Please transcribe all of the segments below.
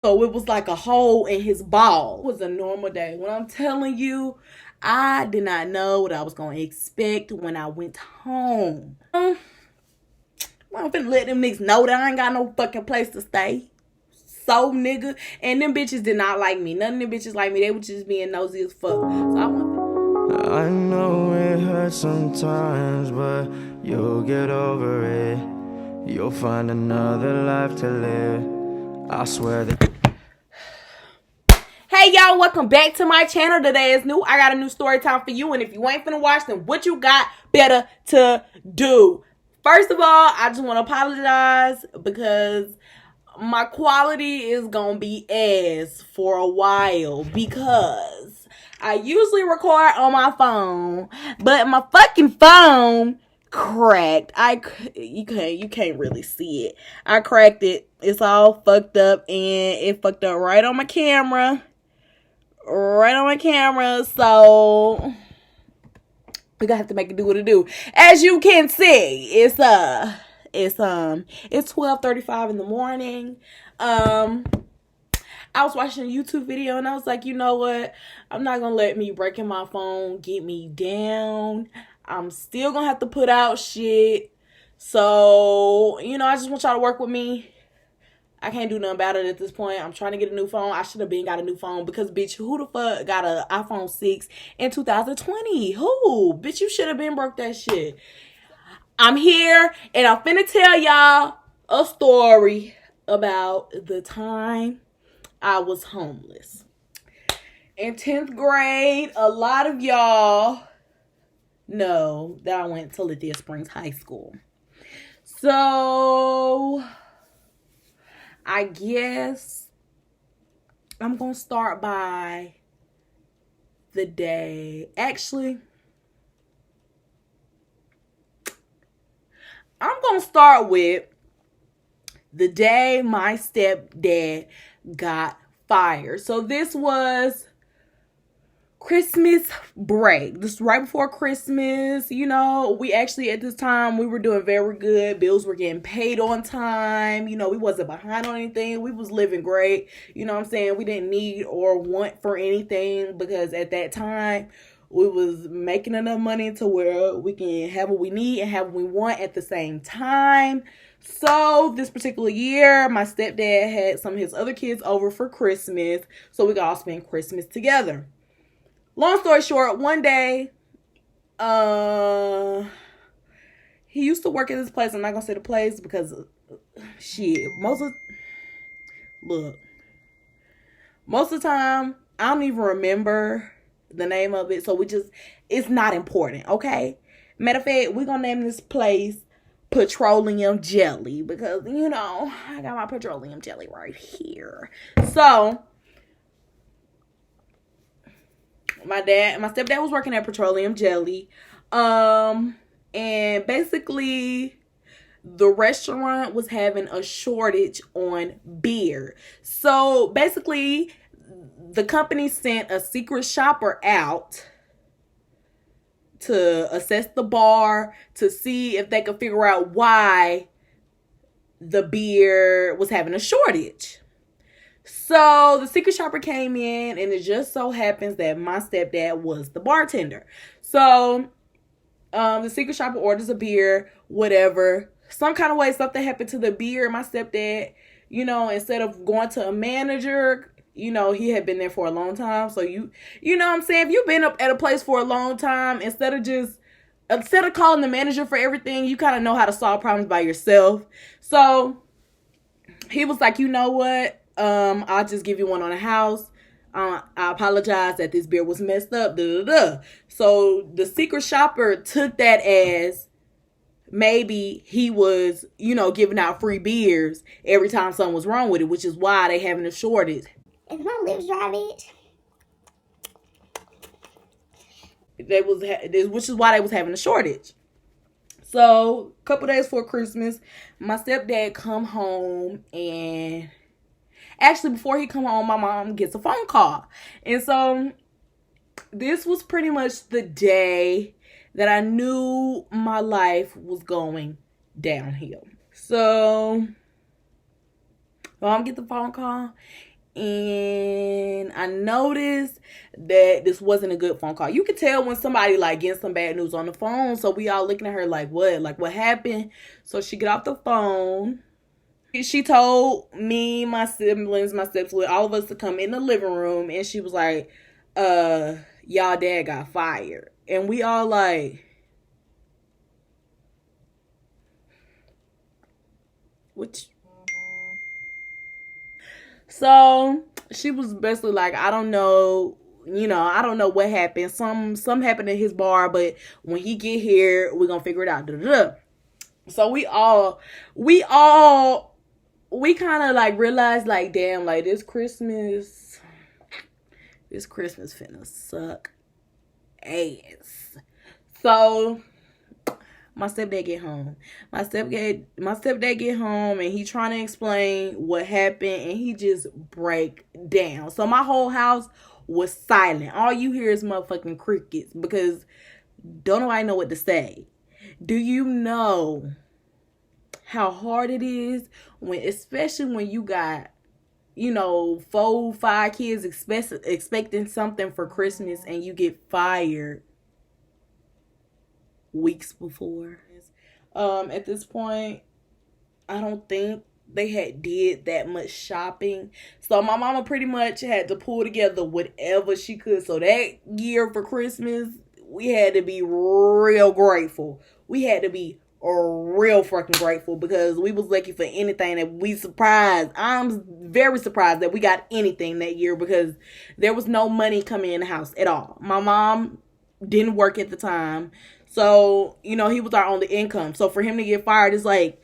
So it was like a hole in his ball. It was a normal day. When I'm telling you, I did not know what I was going to expect when I went home. I'm finna let them niggas know that I ain't got no fucking place to stay. So, nigga. And them bitches did not like me. None of them bitches like me. They were just being nosy as fuck. So I know it hurts sometimes, but you'll get over it. You'll find another life to live. I swear that. Hey y'all, welcome back to my channel. Today is new. I got a new story time for you. And if you ain't finna watch, then what you got better to do? First of all, I just want to apologize because my quality is gonna be ass for a while because I usually record on my phone, but my fucking phone cracked. You can't really see it. I cracked it. It's all fucked up and it fucked up right on my camera. So we gonna have to make it do what it do. As you can see, it's 12:35 in the morning. I was watching a YouTube video and I was like, you know what? I'm not gonna let me breaking my phone get me down. I'm still gonna have to put out shit. So, I just want y'all to work with me. I can't do nothing about it at this point. I'm trying to get a new phone. I should have been got a new phone because, bitch, who the fuck got an iPhone 6 in 2020? Who? Bitch, you should have been broke that shit. I'm here and I'm finna tell y'all a story about the time I was homeless. In 10th grade, a lot of y'all know that I went to Lithia Springs High School. So I guess I'm going to start by the day. Actually, I'm going to start with the day my stepdad got fired. So this was Christmas break. This right before Christmas. We actually at this time we were doing very good. Bills were getting paid on time. We wasn't behind on anything. We was living great. You know what I'm saying? We didn't need or want for anything because at that time we was making enough money to where we can have what we need and have what we want at the same time. So this particular year, my stepdad had some of his other kids over for Christmas, so we could all spend Christmas together. Long story short, one day, he used to work at this place. I'm not gonna say the place because, most of the time, I don't even remember the name of it. So it's not important, okay? Matter of fact, we're gonna name this place Petroleum Jelly because, I got my petroleum jelly right here. So my stepdad was working at Petroleum Jelly. And basically the restaurant was having a shortage on beer. So basically the company sent a secret shopper out to assess the bar to see if they could figure out why the beer was having a shortage. So the secret shopper came in and it just so happens that my stepdad was the bartender. So the secret shopper orders a beer, whatever. Some kind of way something happened to the beer. My stepdad, instead of going to a manager, he had been there for a long time. So you know what I'm saying? If you've been up at a place for a long time, instead of calling the manager for everything, you kind of know how to solve problems by yourself. So he was like, you know what? I'll just give you one on the house. I apologize that this beer was messed up. So the secret shopper took that as maybe he was, giving out free beers every time something was wrong with it, which is why they having a shortage. Is my lips dry, bitch? Which is why they was having a shortage. So a couple days before Christmas, my stepdad come home and actually before he come home, my mom gets a phone call. And so this was pretty much the day that I knew my life was going downhill. So mom get the phone call And I noticed that this wasn't a good phone call. You could tell when somebody like getting some bad news on the phone. So we all looking at her like, what? Like, what happened? So she get off the phone. She told me, my siblings, my stepson, all of us to come in the living room. And she was like, y'all dad got fired. And we all like, what? So she was basically like, I don't know, I don't know what happened. Some happened in his bar, but when he get here, we're gonna figure it out. Da-da-da. So we kind of like realized like, damn, like this Christmas finna suck ass. So my stepdad get home. My stepdad get home and he trying to explain what happened and he just break down. So my whole house was silent. All you hear is motherfucking crickets because don't nobody know what to say. Do you know how hard it is especially when you got 4, 5 kids expecting something for Christmas and you get fired weeks before. At this point, I don't think they had did that much shopping. So my mama pretty much had to pull together whatever she could. So that year for Christmas, we had to be real grateful. We had to be real fucking grateful because we was lucky for anything that we surprised. I'm very surprised that we got anything that year because there was no money coming in the house at all. My mom didn't work at the time. So, he was our only income. So for him to get fired, it's like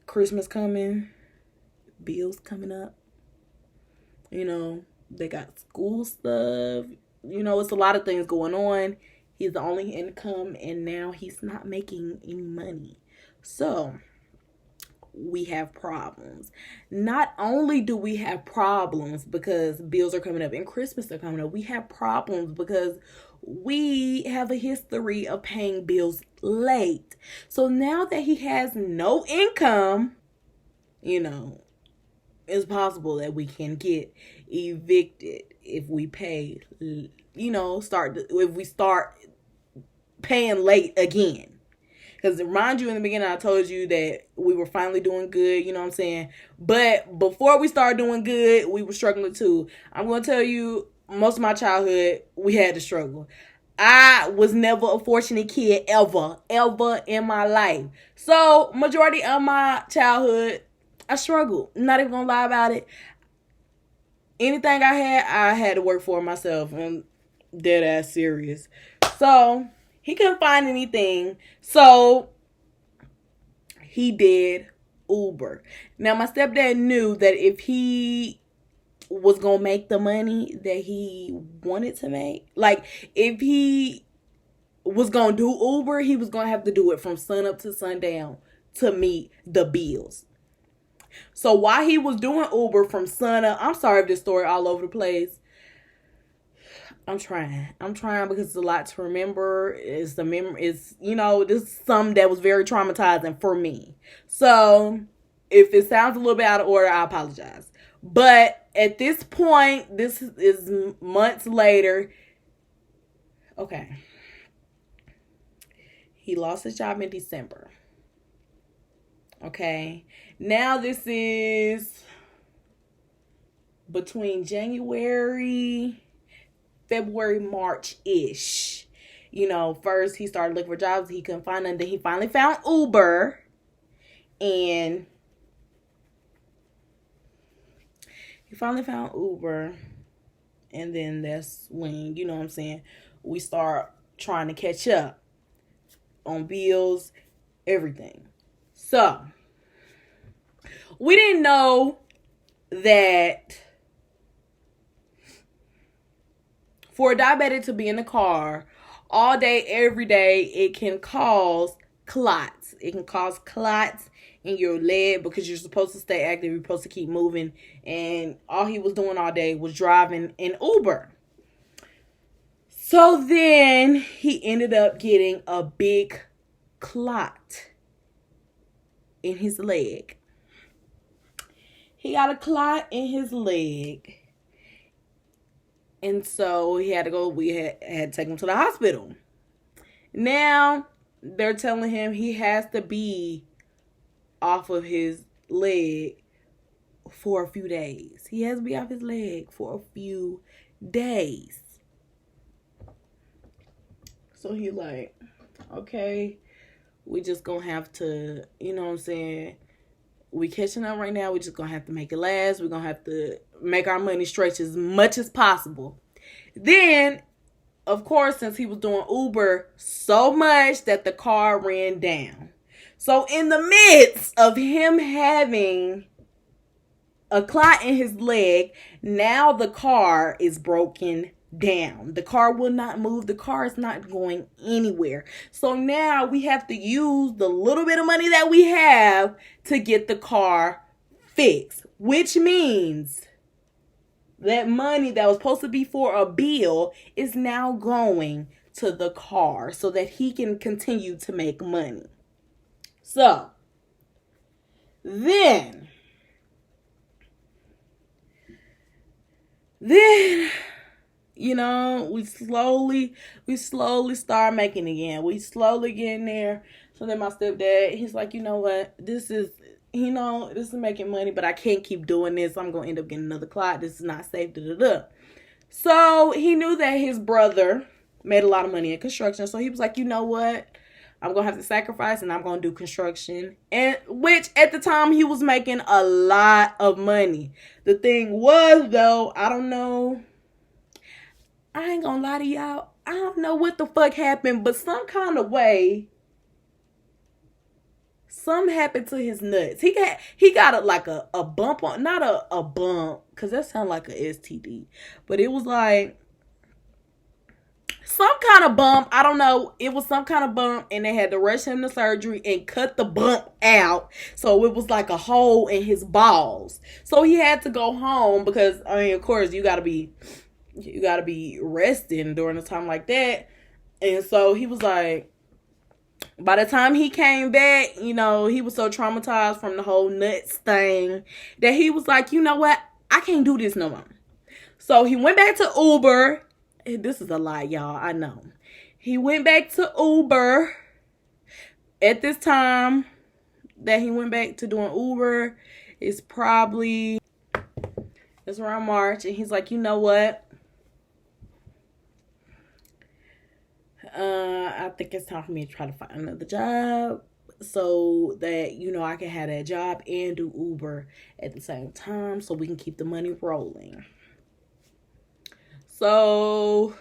Christmas coming, bills coming up. They got school stuff. It's a lot of things going on. He's the only income and now he's not making any money. So we have problems. Not only do we have problems because bills are coming up and Christmas are coming up, we have problems because we have a history of paying bills late. So now that he has no income, it's possible that we can get evicted if we pay, if we start paying late again. Because remind you in the beginning, I told you that we were finally doing good, you know what I'm saying? But before we started doing good, we were struggling too. I'm going to tell you, most of my childhood, we had to struggle. I was never a fortunate kid ever in my life. So, majority of my childhood, I struggled. I'm not even going to lie about it. Anything I had to work for myself. And dead ass serious. So, he couldn't find anything. So, he did Uber. Now, my stepdad knew that if he was going to make the money that he wanted to make, like, if he was going to do Uber, he was going to have to do it from sun up to sundown to meet the bills. So, while he was doing Uber from sun up, I'm sorry if this story all over the place. I'm trying because it's a lot to remember. This is something that was very traumatizing for me. So if it sounds a little bit out of order, I apologize. But at this point, this is months later. Okay. He lost his job in December. Okay. Now this is between February, March-ish. First he started looking for jobs. He couldn't find none. Then he finally found Uber. And And then that's when, you know what I'm saying, we start trying to catch up on bills, everything. So, we didn't know that for a diabetic to be in the car all day, every day, it can cause clots. It can cause clots in your leg because you're supposed to stay active. You're supposed to keep moving. And all he was doing all day was driving an Uber. So then he ended up getting a big clot in his leg. He got a clot in his leg. And so we had to take him to the hospital. Now, they're telling him he has to be off of his leg for a few days. He has to be off his leg for a few days. So he like, okay, we just gonna have to, you know what I'm saying? We catching up right now. We just gonna have to make it last. We're gonna have to make our money stretch as much as possible. Then, of course, since he was doing Uber so much that the car ran down. So in the midst of him having a clot in his leg, now the car is broken down. The car will not move. The car is not going anywhere. So now we have to use the little bit of money that we have to get the car fixed, which means that money that was supposed to be for a bill is now going to the car so that he can continue to make money. So then, you know, we slowly start making again. We slowly getting there. So then my stepdad, he's like, you know what? This is making money, but I can't keep doing this. I'm going to end up getting another clot. This is not safe. So he knew that his brother made a lot of money in construction. So he was like, you know what? I'm going to have to sacrifice and I'm going to do construction. And which at the time he was making a lot of money. The thing was though, I don't know. I ain't going to lie to y'all. I don't know what the fuck happened, but some kind of way, something happened to his nuts. He got a bump on, not a bump, because that sounds like a STD. But it was like some kind of bump. I don't know. It was some kind of bump, and they had to rush him to surgery and cut the bump out. So it was like a hole in his balls. So he had to go home because, I mean, of course, you gotta be resting during a time like that. And so he was like, by the time he came back, you know, he was so traumatized from the whole nuts thing that he was like, you know what? I can't do this no more. So he went back to Uber. This is a lie, y'all. I know. He went back to Uber. At this time that he went back to doing Uber, it's around March. And he's like, you know what? I think it's time for me to try to find another job so that, you know, I can have that job and do Uber at the same time so we can keep the money rolling. So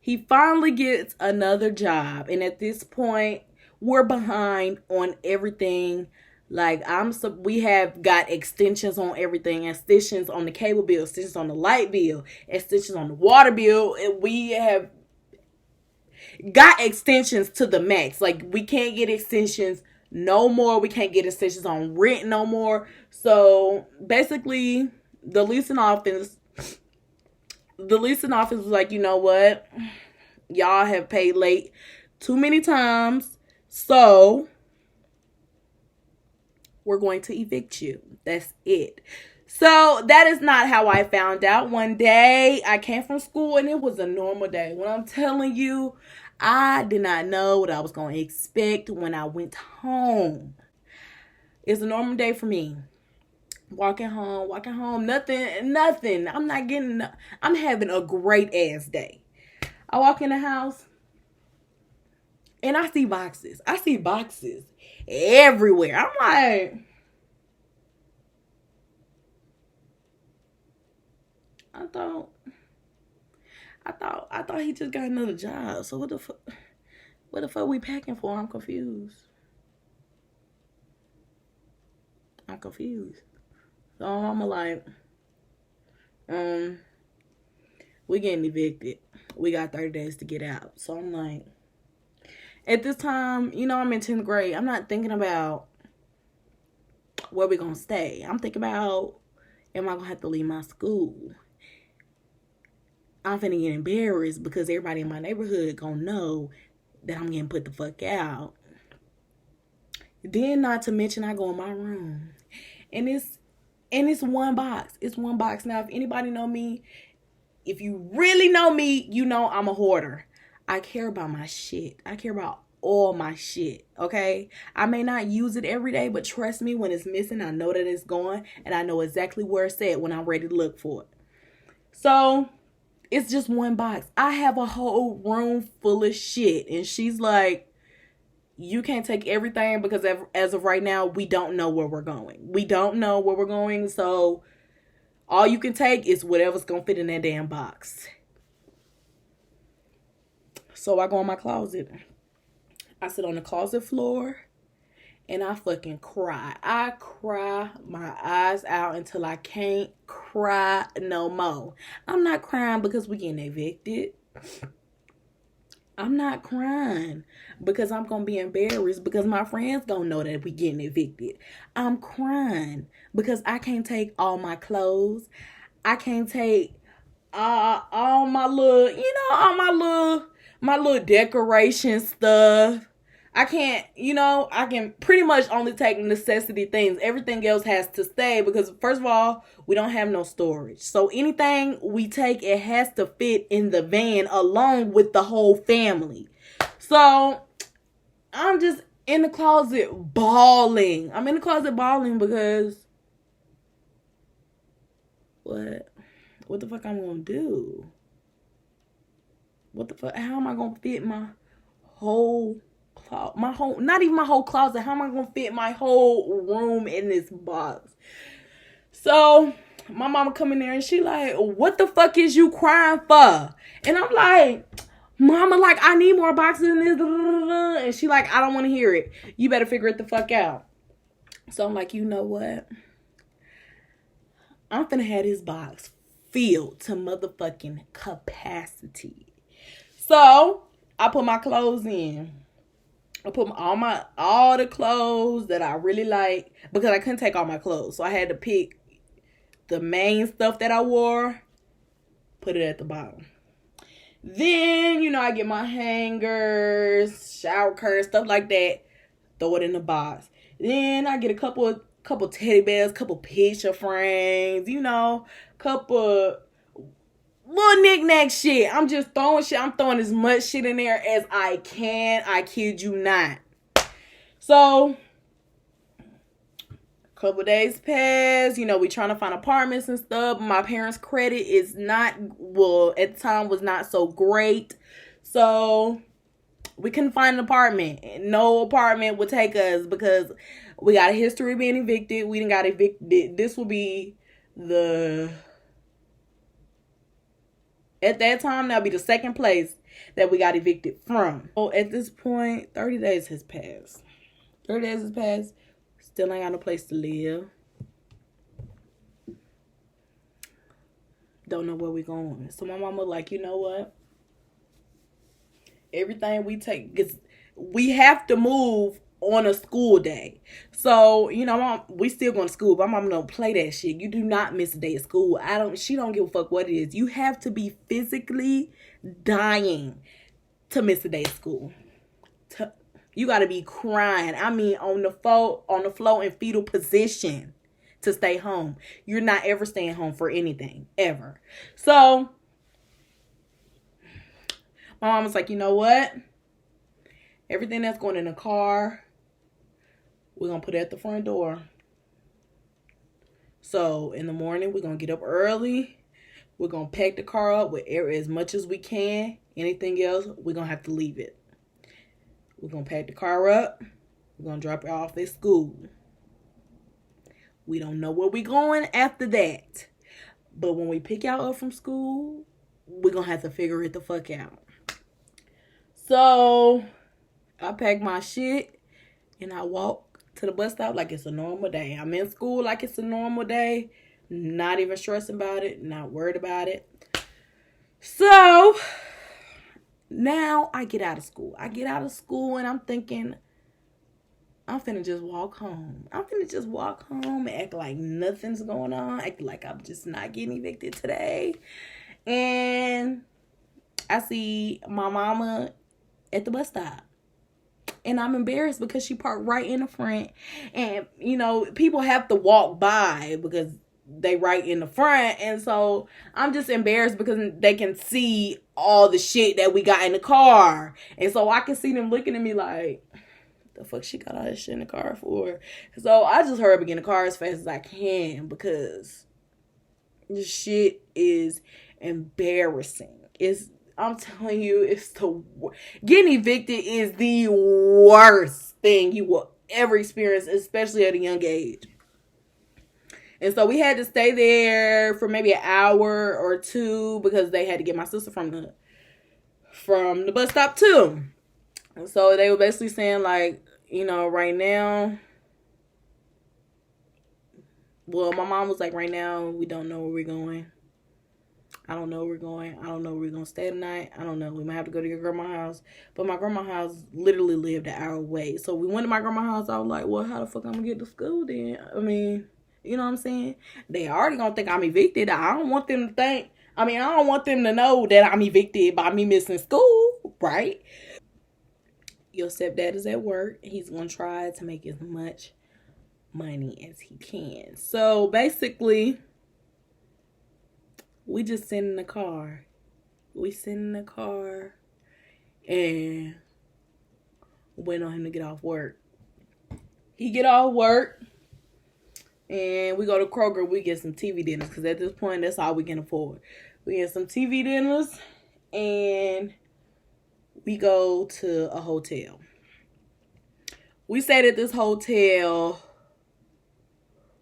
he finally gets another job. And at this point, we're behind on everything. Like, we have got extensions on everything, extensions on the cable bill, extensions on the light bill, extensions on the water bill. And we have got extensions to the max. Like, we can't get extensions no more. We can't get extensions on rent no more. So basically, the leasing office was like, you know what? Y'all have paid late too many times. So we're going to evict you. That's it. So that is not how I found out. One day I came from school and it was a normal day. When I'm telling you, I did not know what I was going to expect when I went home. It's a normal day for me. Walking home, nothing. I'm having a great ass day. I walk in the house and I see boxes. Everywhere. I'm like, I thought he just got another job. So what the fuck we packing for? I'm confused. So I'm like, we getting evicted. We got 30 days to get out. So I'm like, at this time, you know, I'm in 10th grade. I'm not thinking about where we gonna stay. I'm thinking about, am I gonna have to leave my school? I'm finna get embarrassed because everybody in my neighborhood gonna know that I'm getting put the fuck out. Then, not to mention, I go in my room and it's And it's one box. It's one box. Now, if anybody know me, if you really know me, you know I'm a hoarder. I care about my shit. I care about all my shit, okay? I may not use it every day, but trust me, when it's missing, I know that it's gone, and I know exactly where it's at when I'm ready to look for it. So, it's just one box. I have a whole room full of shit, and she's like, you can't take everything because as of right now, we don't know where we're going. We don't know where we're going, so all you can take is whatever's gonna fit in that damn box. So I go in my closet. I sit on the closet floor and I fucking cry. I cry my eyes out until I can't cry no more. I'm not crying because we're getting evicted. I'm not crying because I'm going to be embarrassed because my friends going to know that we getting evicted. I'm crying because I can't take all my clothes. I can't take all my little, all my little decoration stuff. I can't, I can pretty much only take necessity things. Everything else has to stay because, first of all, we don't have no storage. So anything we take, it has to fit in the van along with the whole family. So I'm just in the closet bawling. I'm in the closet bawling because what the fuck I'm going to do? What the fuck? How am I going to fit my whole not even my whole closet. How am I gonna fit my whole room in this box? So my mama come in there and she like, what the fuck is you crying for? And I'm like, mama, like, I need more boxes in this. And she like, I don't want to hear it. You better figure it the fuck out. So I'm like, you know what? I'm finna have this box filled to motherfucking capacity. So I put my clothes in. I put all the clothes that I really like because I couldn't take all my clothes. So I had to pick the main stuff that I wore, put it at the bottom. Then, I get my hangers, shower curtains, stuff like that, throw it in the box. Then I get a couple teddy bears, couple picture frames, couple little knick-knack shit. I'm just throwing shit. I'm throwing as much shit in there as I can. I kid you not. So, a couple days pass. We trying to find apartments and stuff. My parents' credit is not, at the time was not so great. So, we couldn't find an apartment. No apartment would take us because we got a history of being evicted. We didn't got evicted. This will be at that time, that'll be the second place that we got evicted from. So at this point, 30 days has passed. 30 days has passed. Still ain't got no place to live. Don't know where we going. So my mama like, you know what? Everything we take, we have to move on a school day. So, Mom, we still going to school, but my mom don't play that shit. You do not miss a day of school. She don't give a fuck what it is. You have to be physically dying to miss a day of school. You got to be crying. I mean, on the floor in fetal position to stay home. You're not ever staying home for anything, ever. So, my mom was like, you know what? Everything that's going in the car, we're going to put it at the front door. So, in the morning, we're going to get up early. We're going to pack the car up with air as much as we can. Anything else, we're going to have to leave it. We're going to pack the car up. We're going to drop it off at school. We don't know where we're going after that. But when we pick y'all up from school, we're going to have to figure it the fuck out. So, I pack my shit and I walk to the bus stop like it's a normal day. I'm in school like it's a normal day. Not even stressing about it. Not worried about it. So, now I get out of school. And I'm thinking, I'm finna just walk home. And act like nothing's going on. Act like I'm just not getting evicted today. And I see my mama at the bus stop. And I'm embarrassed because she parked right in the front. And, people have to walk by because they right in the front. And so I'm just embarrassed because they can see all the shit that we got in the car. And so I can see them looking at me like, the fuck she got all this shit in the car for? So I just hurry up and get in the car as fast as I can because this shit is embarrassing. I'm telling you, getting evicted is the worst thing you will ever experience, especially at a young age. And so we had to stay there for maybe an hour or two because they had to get my sister from the bus stop too. And so they were basically saying like, right now, well, my mom was like, right now, we don't know where we're going. I don't know where we're going. I don't know where we're going to stay tonight. I don't know. We might have to go to your grandma's house. But my grandma's house literally lived an hour away. So we went to my grandma's house. I was like, well, how the fuck I'm going to get to school then? I mean, you know what I'm saying? They already going to think I'm evicted. I don't want them to know that I'm evicted by me missing school, right? Your stepdad is at work. He's going to try to make as much money as he can. So basically, we just sit in the car. And wait on him to get off work. He get off work and we go to Kroger. We get some TV dinners because at this point, that's all we can afford. We get some TV dinners and we go to a hotel. We stayed at this hotel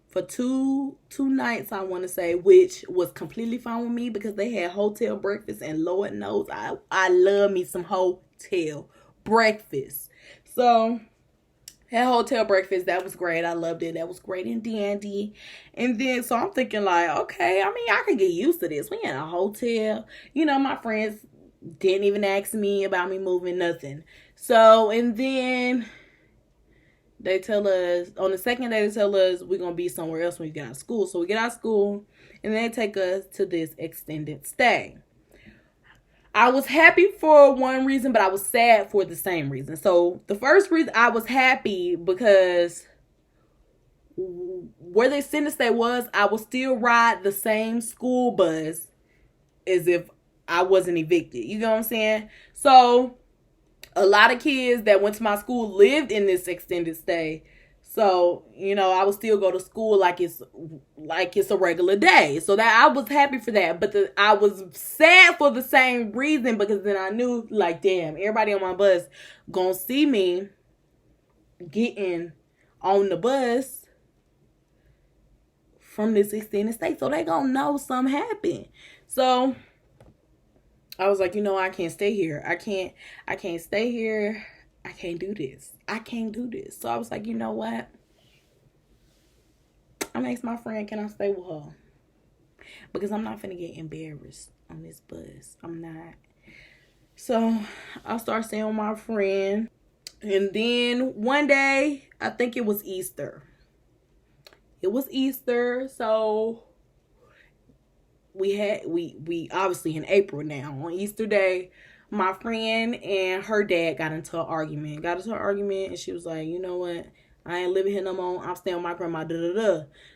for two nights, I want to say, which was completely fine with me because they had hotel breakfast, and Lord knows I love me some hotel breakfast. So, had hotel breakfast. That was great. I loved it. That was great and dandy. And then, so I'm thinking like, okay, I mean, I could get used to this. We in a hotel. My friends didn't even ask me about me moving, nothing. So, and then they tell us, on the second day, they tell us we're going to be somewhere else when we get out of school. So we get out of school, and they take us to this extended stay. I was happy for one reason, but I was sad for the same reason. So the first reason, I was happy because where the extended stay was, I would still ride the same school bus as if I wasn't evicted. You know what I'm saying? So a lot of kids that went to my school lived in this extended stay. So, I would still go to school like it's a regular day. So that I was happy for that. But I was sad for the same reason because then I knew, like, damn, everybody on my bus gonna see me getting on the bus from this extended stay. So they gonna know something happened. So I was like, I can't stay here. I can't stay here. I can't do this. So I was like, you know what? I'm gonna ask my friend, can I stay with her? Because I'm not finna get embarrassed on this bus. I'm not. So I started staying with my friend. And then one day, I think it was Easter. So we obviously in April now. On Easter Day, my friend and her dad got into an argument. And she was like, you know what? I ain't living here no more. I'm staying with my grandma.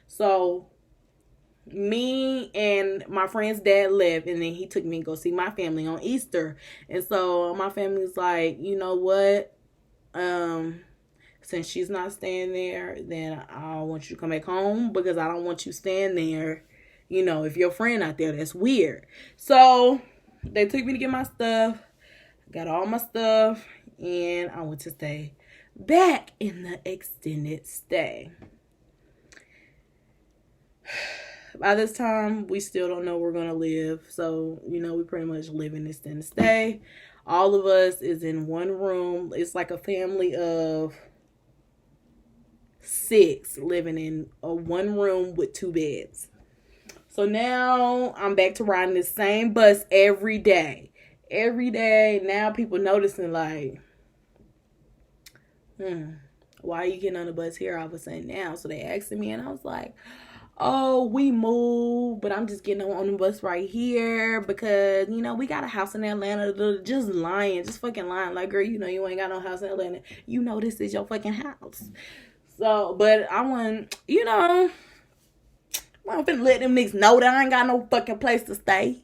So me and my friend's dad left, and then he took me to go see my family on Easter. And so my family was like, you know what? Since she's not staying there, then I want you to come back home because I don't want you staying there. If your friend out there, that's weird. So they took me to get my stuff. Got all my stuff. And I went to stay back in the extended stay. By this time, we still don't know where we're going to live. So, we pretty much live in this extended stay. All of us is in one room. It's like a family of 6 living in a one room with 2 beds. So now I'm back to riding the same bus every day. Now people noticing like, why are you getting on the bus here all of a sudden now? So they asking me, and I was like, oh, we moved, but I'm just getting on the bus right here because, we got a house in Atlanta. Just fucking lying. Like, girl, you ain't got no house in Atlanta. This is your fucking house. So, but I want, I'm finna let them niggas know that I ain't got no fucking place to stay.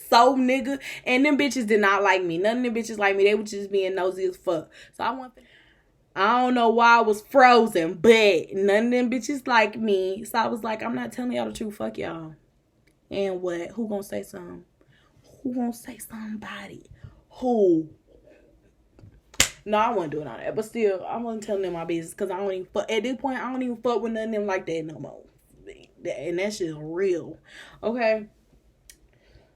So, nigga. And them bitches did not like me. None of them bitches like me. They were just being nosy as fuck. So, I don't know why I was frozen, but none of them bitches like me. So, I was like, I'm not telling y'all the truth. Fuck y'all. And what? Who gonna say something? Who gonna say somebody? Who? No, I wasn't doing all that. But still, I wasn't telling them my business. Because I don't even fuck. At this point, I don't even fuck with none of them like that no more. And that shit's real. Okay?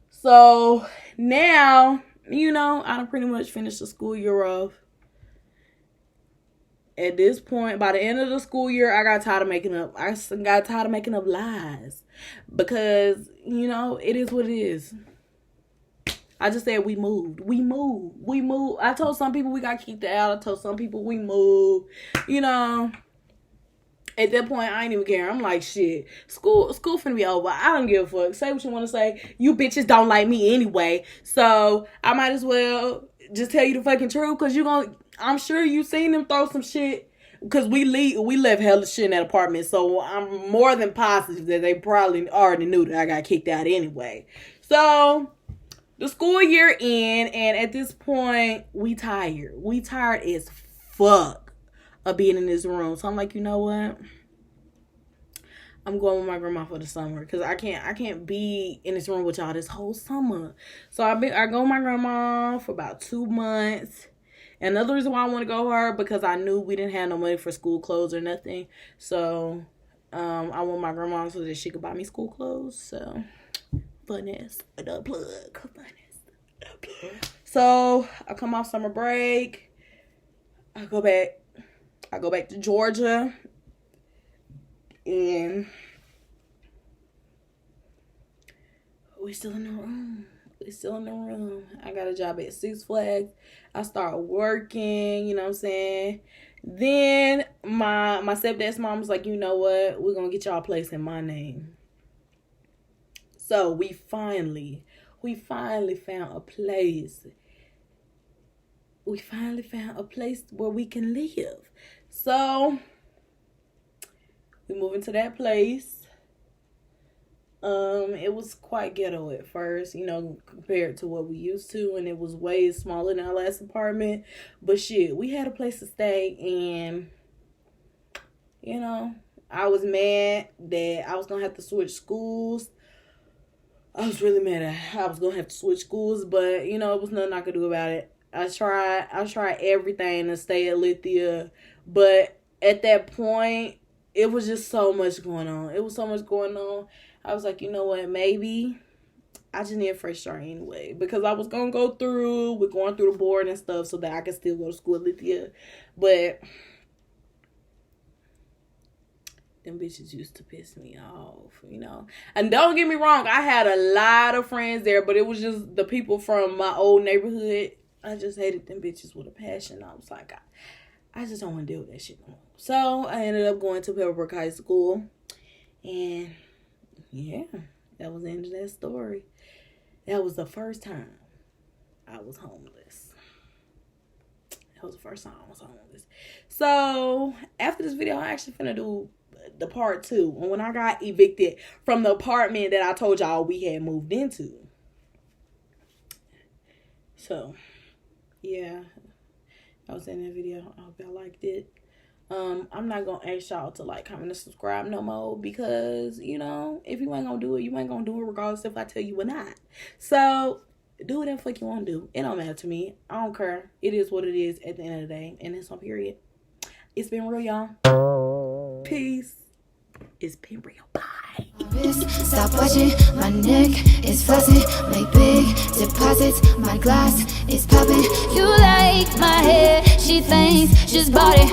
So, now, you know, I done pretty much finished the school year off. At this point, by the end of the school year, I got tired of making up. I got tired of making up lies. Because, you know, it is what it is. I just said we moved. We moved. I told some people we got kicked out. I told some people we moved. You know, at that point, I ain't even care. I'm like, shit, school finna be over. I don't give a fuck. Say what you want to say. You bitches don't like me anyway. So, I might as well just tell you the fucking truth. Because I'm sure you seen them throw some shit. Because we left hella shit in that apartment. So, I'm more than positive that they probably already knew that I got kicked out anyway. So, the school year end, and at this point, we tired. We tired as fuck of being in this room. So I'm like, you know what? I'm going with my grandma for the summer because I can't be in this room with y'all this whole summer. So I go with my grandma for about 2 months. And another reason why I want to go with her because I knew we didn't have no money for school clothes or nothing. So I want my grandma so that she could buy me school clothes. So. Funnest, the plug. So I come off summer break. I go back to Georgia, and we still in the room. I got a job at Six Flags. I start working. You know what I'm saying. Then my stepdad's mom was like, you know what? We're gonna get y'all a place in my name. So we finally found a place. We finally found a place where we can live. So we moved into that place. It was quite ghetto at first, you know, compared to what we used to, and it was way smaller than our last apartment. But shit, we had a place to stay, and you know, I was mad that I was gonna have to switch schools. I was really mad at I was going to have to switch schools, but, you know, it was nothing I could do about it. I tried everything to stay at Lithia, but at that point, it was just so much going on. It was so much going on. I was like, you know what, maybe I just need a fresh start anyway, because I was going to we're going through the board and stuff so that I could still go to school at Lithia, but them bitches used to piss me off, you know. And don't get me wrong, I had a lot of friends there, but it was just the people from my old neighborhood. I just hated them bitches with a passion. I was like, I just don't want to deal with that shit no more. So I ended up going to Pebblebrook High School, and yeah, that was the end of that story. That was the first time I was homeless. That was the first time I was homeless. So after this video, I'm actually finna do the part 2 when I got evicted from the apartment that I told y'all we had moved into. So yeah, that was in that video. I hope y'all liked it. I'm not gonna ask y'all to like, comment, and subscribe no more, because you know, if you ain't gonna do it, you ain't gonna do it regardless if I tell you or not. So do whatever the fuck you want to do. It don't matter to me. I don't care. It is what it is at the end of the day, and it's on period. It's been real, y'all. Peace. It's been real. Bye. Stop watching, my neck is flossing. Make big deposits, my glass is popping. You like my hair, she thinks just bought it.